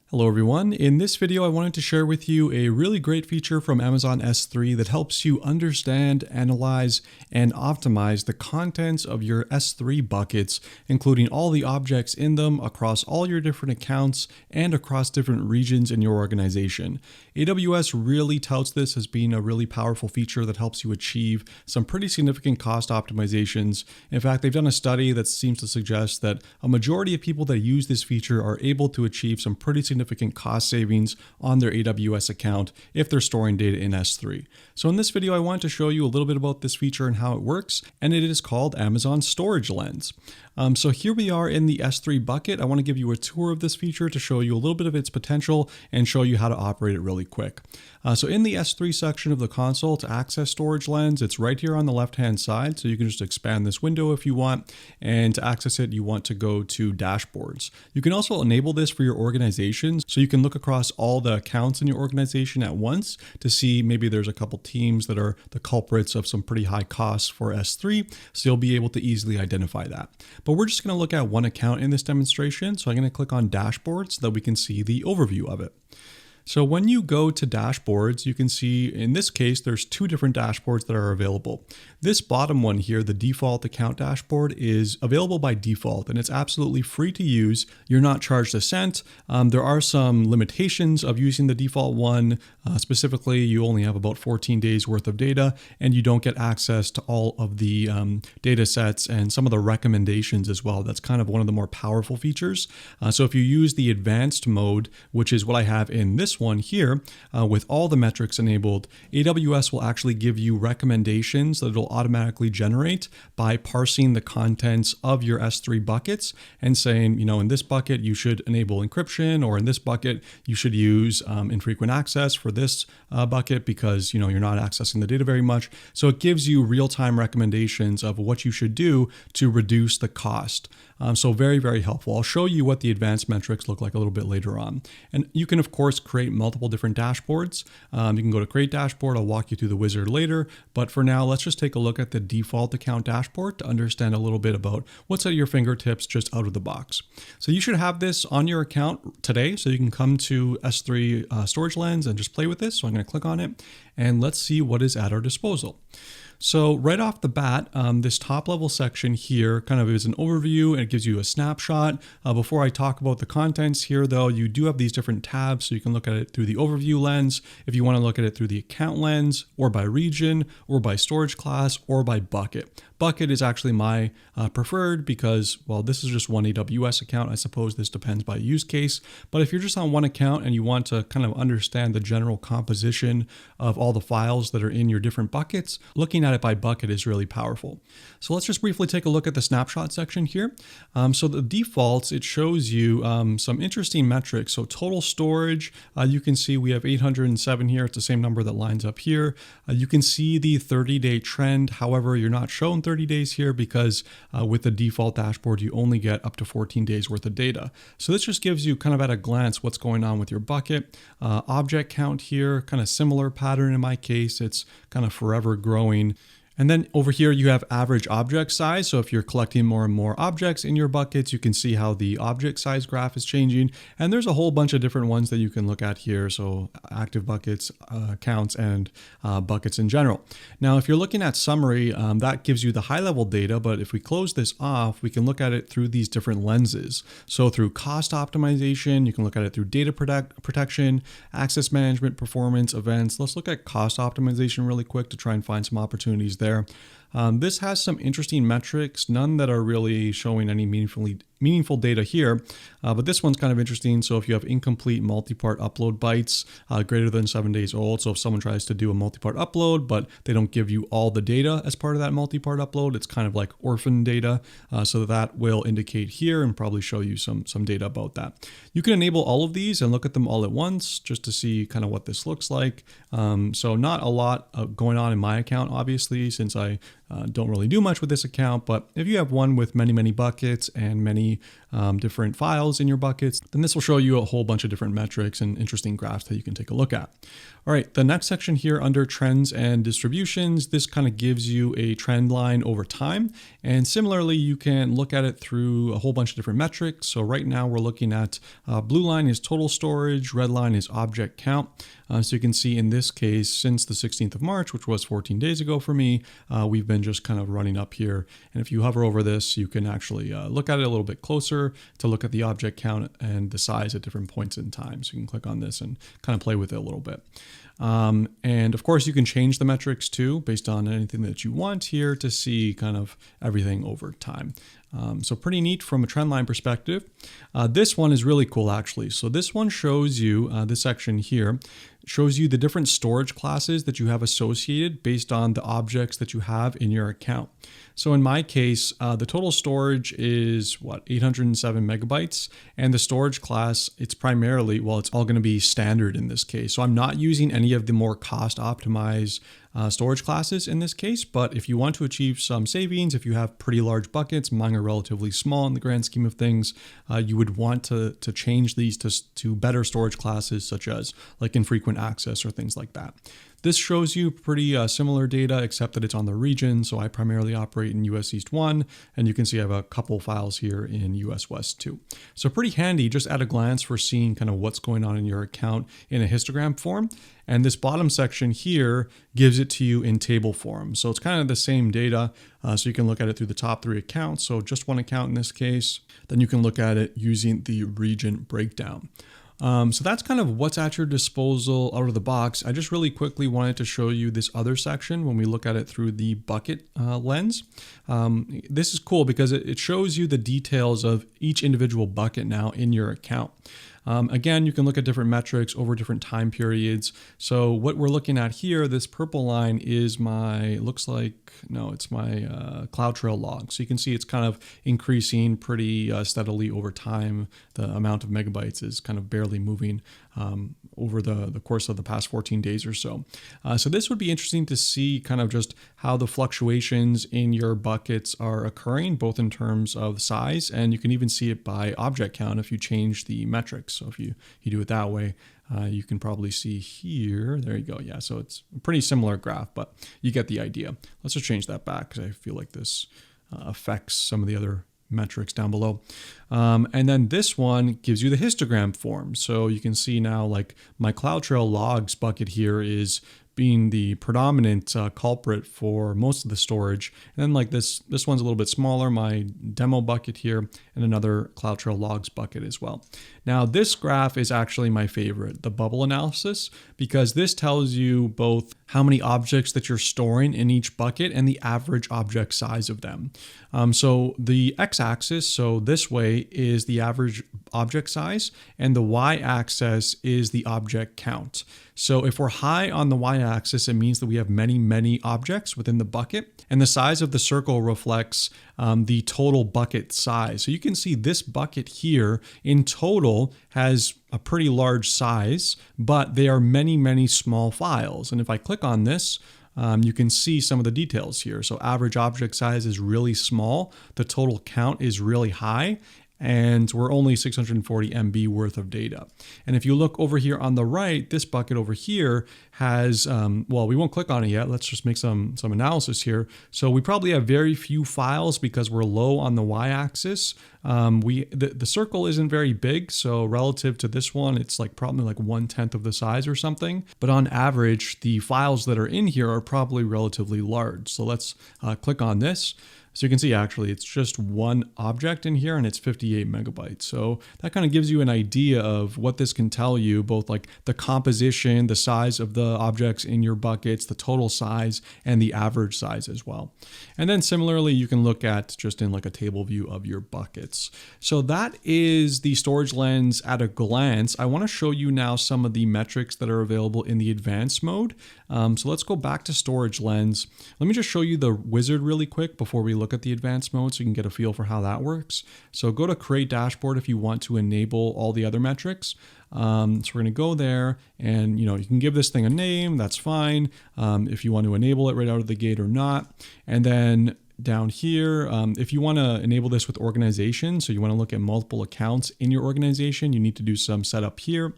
Hello everyone. In this video, I wanted to share with you a really great feature from Amazon S3 that helps you understand, analyze, and optimize the contents of your S3 buckets, including all the objects in them across all your different accounts and across different regions in your organization. AWS really touts this as being a really powerful feature that helps you achieve some pretty significant cost optimizations. In fact, they've done a study that seems to suggest that a majority of people that use this feature are able to achieve some pretty significant cost savings on their AWS account if they're storing data in S3. So in this video, I want to show you a little bit about this feature and how it works, and it is called Amazon Storage Lens. So here we are in the S3 bucket. I want to give you a tour of this feature to show you a little bit of its potential and show you how to operate it really quick. So in the S3 section of the console, to access Storage Lens, it's right here on the left-hand side. So you can just expand this window if you want. And to access it, you want to go to Dashboards. You can also enable this for your organization. So you can look across all the accounts in your organization at once to see maybe there's a couple teams that are the culprits of some pretty high costs for S3. So you'll be able to easily identify that. But we're just going to look at one account in this demonstration. So I'm going to click on Dashboards so that we can see the overview of it. So when you go to dashboards, you can see in this case, there's two different dashboards that are available. This bottom one here, the default account dashboard, is available by default and it's absolutely free to use. You're not charged a cent. There are some limitations of using the default one. Specifically, you only have about 14 days worth of data and you don't get access to all of the data sets and some of the recommendations as well. That's kind of one of the more powerful features. So if you use the advanced mode, which is what I have in this one here, with all the metrics enabled, AWS will actually give you recommendations that it'll automatically generate by parsing the contents of your S3 buckets and saying, in this bucket you should enable encryption, or in this bucket you should use infrequent access for this bucket because you're not accessing the data very much. So it gives you real-time recommendations of what you should do to reduce the cost. So very, very helpful. I'll show you what the advanced metrics look like a little bit later on. And you can, of course, create multiple different dashboards. You can go to Create Dashboard. I'll walk you through the wizard later. But for now, let's just take a look at the default account dashboard to understand a little bit about what's at your fingertips just out of the box. So you should have this on your account today. So you can come to S3 Storage Lens and just play with this. So I'm going to click on it and let's see what is at our disposal. So right off the bat, this top level section here kind of is an overview and it gives you a snapshot. Before I talk about the contents here though, you do have these different tabs so you can look at it through the overview lens, if you want to look at it through the account lens, or by region, or by storage class, or by bucket. Bucket is actually my preferred because, well, this is just one AWS account. I suppose this depends by use case. But if you're just on one account and you want to kind of understand the general composition of all the files that are in your different buckets, looking at it by bucket is really powerful. So let's just briefly take a look at the snapshot section here. So the defaults, it shows you some interesting metrics. So total storage, you can see we have 807 here. It's the same number that lines up here. You can see the 30-day trend. However, you're not shown 30 days here because with the default dashboard, you only get up to 14 days worth of data. So this just gives you kind of at a glance what's going on with your bucket. Object count here, kind of similar pattern in my case. It's kind of forever growing. And then over here, you have average object size. So if you're collecting more and more objects in your buckets, you can see how the object size graph is changing. And there's a whole bunch of different ones that you can look at here. So active buckets, counts, and buckets in general. Now, if you're looking at summary, that gives you the high level data. But if we close this off, we can look at it through these different lenses. So through cost optimization, you can look at it through data protection, access management, performance, events. Let's look at cost optimization really quick to try and find some opportunities there. This has some interesting metrics, none that are really showing any meaningful data here, but this one's kind of interesting. So if you have incomplete multi-part upload bytes greater than 7 days old, so if someone tries to do a multi-part upload, but they don't give you all the data as part of that multi-part upload, it's kind of like orphan data. So that will indicate here and probably show you some data about that. You can enable all of these and look at them all at once just to see kind of what this looks like. So not a lot going on in my account, obviously, since I don't really do much with this account, but if you have one with many buckets and many different files in your buckets, then this will show you a whole bunch of different metrics and interesting graphs that you can take a look at. All right, the next section here under trends and distributions, this kind of gives you a trend line over time. And similarly, you can look at it through a whole bunch of different metrics. So right now we're looking at blue line is total storage, red line is object count. So you can see in this case, since the 16th of March, which was 14 days ago for me, we've been just kind of running up here. And if you hover over this, you can actually look at it a little bit closer to look at the object count and the size at different points in time. So you can click on this and kind of play with it a little bit. And of course you can change the metrics too, based on anything that you want here to see kind of everything over time. So pretty neat from a trend line perspective. This one is really cool actually. So this one shows you, this section here, shows you the different storage classes that you have associated based on the objects that you have in your account. So in my case, the total storage is 807 megabytes, and the storage class, it's primarily, well, it's all going to be standard in this case. So I'm not using any of the more cost optimized storage classes in this case, but if you want to achieve some savings, if you have pretty large buckets, mine are relatively small in the grand scheme of things, you would want to change these to better storage classes such as like infrequent access or things like that. This shows you pretty similar data, except that it's on the region. So I primarily operate in US East 1, and you can see I have a couple files here in US West 2. So pretty handy just at a glance for seeing kind of what's going on in your account in a histogram form. And this bottom section here gives it to you in table form. So it's kind of the same data. So you can look at it through the top 3 accounts. So just one account in this case. Then you can look at it using the region breakdown. So that's kind of what's at your disposal out of the box. I just really quickly wanted to show you this other section when we look at it through the bucket lens. This is cool because it shows you the details of each individual bucket now in your account. Again, you can look at different metrics over different time periods. So what we're looking at here, this purple line is my, looks like, no, it's my CloudTrail log. So you can see it's kind of increasing pretty steadily over time. The amount of megabytes is kind of barely moving over the course of the past 14 days or so. So this would be interesting to see kind of just how the fluctuations in your buckets are occurring, both in terms of size, and you can even see it by object count if you change the metrics. So if you do it that way, you can probably see here, there you go. Yeah, so it's a pretty similar graph, but you get the idea. Let's just change that back because I feel like this affects some of the other metrics down below. And then this one gives you the histogram form. So you can see now like my CloudTrail logs bucket here is being the predominant culprit for most of the storage. And then like this one's a little bit smaller, my demo bucket here, and another CloudTrail logs bucket as well. Now this graph is actually my favorite, the bubble analysis, because this tells you both how many objects that you're storing in each bucket and the average object size of them. So the x-axis, so this way, is the average object size, and the y-axis is the object count. So if we're high on the y-axis, it means that we have many objects within the bucket, and the size of the circle reflects the total bucket size. So you can see this bucket here in total has a pretty large size, but they are many small files. And if I click on this, you can see some of the details here. So average object size is really small. The total count is really high. And we're only 640 MB worth of data. And if you look over here on the right, this bucket over here has, well, we won't click on it yet. Let's just make some analysis here. So we probably have very few files because we're low on the y-axis. The circle isn't very big, so relative to this one, it's like probably like 1/10 of the size or something. But on average, the files that are in here are probably relatively large. So let's click on this. So you can see actually it's just one object in here and it's 58 megabytes. So that kind of gives you an idea of what this can tell you, both like the composition, the size of the objects in your buckets, the total size, and the average size as well. And then similarly, you can look at just in like a table view of your buckets. buckets. So that is the storage lens at a glance. I want to show you now some of the metrics that are available in the advanced mode. So let's go back to storage lens. Let me just show you the wizard really quick before we look at the advanced mode so you can get a feel for how that works. So go to create dashboard if you want to enable all the other metrics. So we're going to go there and, you can give this thing a name. That's fine. If you want to enable it right out of the gate or not. And then down here, if you want to enable this with organization, so you want to look at multiple accounts in your organization, you need to do some setup here.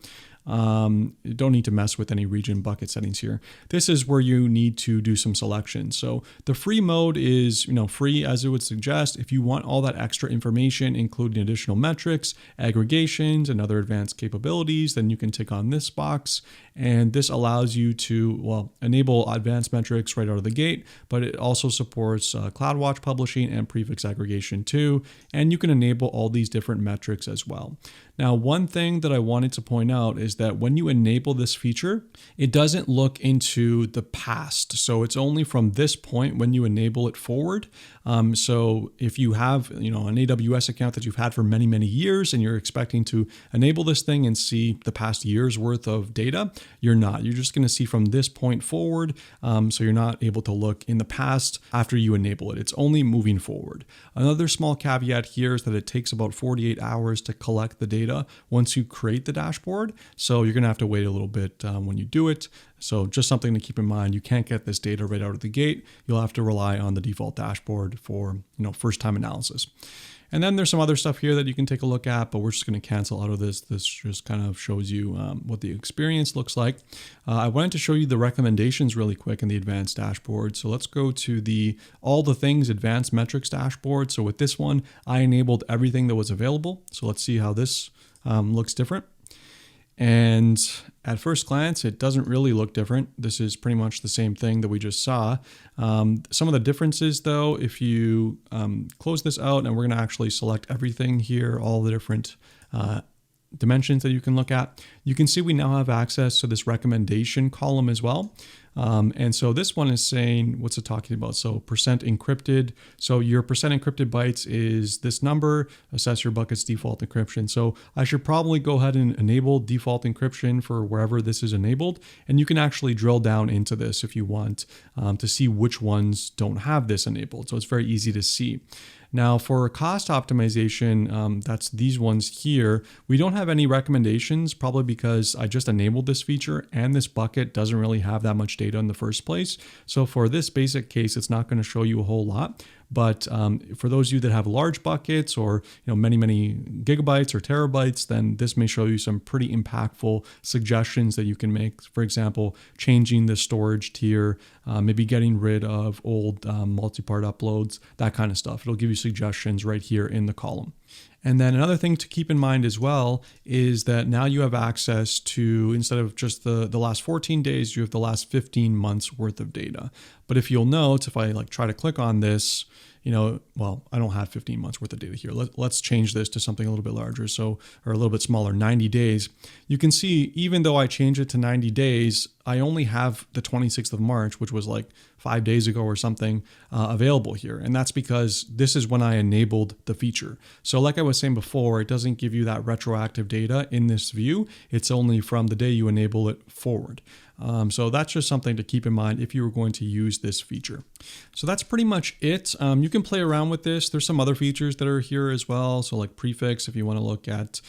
You don't need to mess with any region bucket settings here. This is where you need to do some selection. So the free mode is, free as it would suggest. If you want all that extra information, including additional metrics, aggregations, and other advanced capabilities, then you can tick on this box. And this allows you to, enable advanced metrics right out of the gate, but it also supports CloudWatch publishing and prefix aggregation too. And you can enable all these different metrics as well. Now, one thing that I wanted to point out is that when you enable this feature, it doesn't look into the past. So it's only from this point when you enable it forward. So if you have, an AWS account that you've had for many, many years and you're expecting to enable this thing and see the past year's worth of data, you're not. You're just going to see from this point forward. So you're not able to look in the past after you enable it. It's only moving forward. Another small caveat here is that it takes about 48 hours to collect the data once you create the dashboard. So you're going to have to wait a little bit when you do it. So just something to keep in mind. You can't get this data right out of the gate. You'll have to rely on the default dashboard for first time analysis. And then there's some other stuff here that you can take a look at, but we're just going to cancel out of this. This just kind of shows you what the experience looks like. I wanted to show you the recommendations really quick in the advanced dashboard. So let's go to the all the things advanced metrics dashboard. So with this one, I enabled everything that was available. So let's see how this looks different. And at first glance, it doesn't really look different. This is pretty much the same thing that we just saw. Some of the differences though, if you close this out, and we're going to actually select everything here, all the different dimensions that you can look at, you can see we now have access to this recommendation column as well. And so this one is saying, what's it talking about? So percent encrypted. So your percent encrypted bytes is this number, assess your bucket's default encryption. So I should probably go ahead and enable default encryption for wherever this is enabled. And you can actually drill down into this if you want to see which ones don't have this enabled. So it's very easy to see. Now for cost optimization, that's these ones here. We don't have any recommendations, probably because I just enabled this feature and this bucket doesn't really have that much data in the first place. So for this basic case, it's not going to show you a whole lot. But for those of you that have large buckets or many, many gigabytes or terabytes, then this may show you some pretty impactful suggestions that you can make. For example, changing the storage tier, maybe getting rid of old multi-part uploads, that kind of stuff. It'll give you suggestions right here in the column. And then another thing to keep in mind as well is that now you have access to, instead of just the last 14 days, you have the last 15 months worth of data. But if you'll note, if I try to click on this, well, I don't have 15 months worth of data here. Let's change this to something a little bit larger, or a little bit smaller, 90 days. You can see, even though I changed it to 90 days, I only have the 26th of March, which was like 5 days ago or something, available here. And that's because this is when I enabled the feature. So like I was saying before, it doesn't give you that retroactive data in this view. It's only from the day you enable it forward. So that's just something to keep in mind if you were going to use this feature. So that's pretty much it. You can play around with this. There's some other features that are here as well. So like prefix, if you want to look at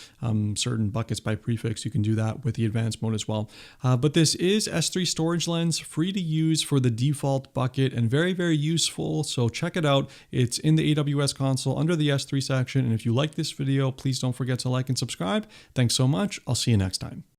certain buckets by prefix, you can do that with the advanced mode as well. But this is S3 Storage Lens, free to use for the default bucket and very, very useful. So check it out. It's in the AWS console under the S3 section. And if you like this video, please don't forget to like and subscribe. Thanks so much. I'll see you next time.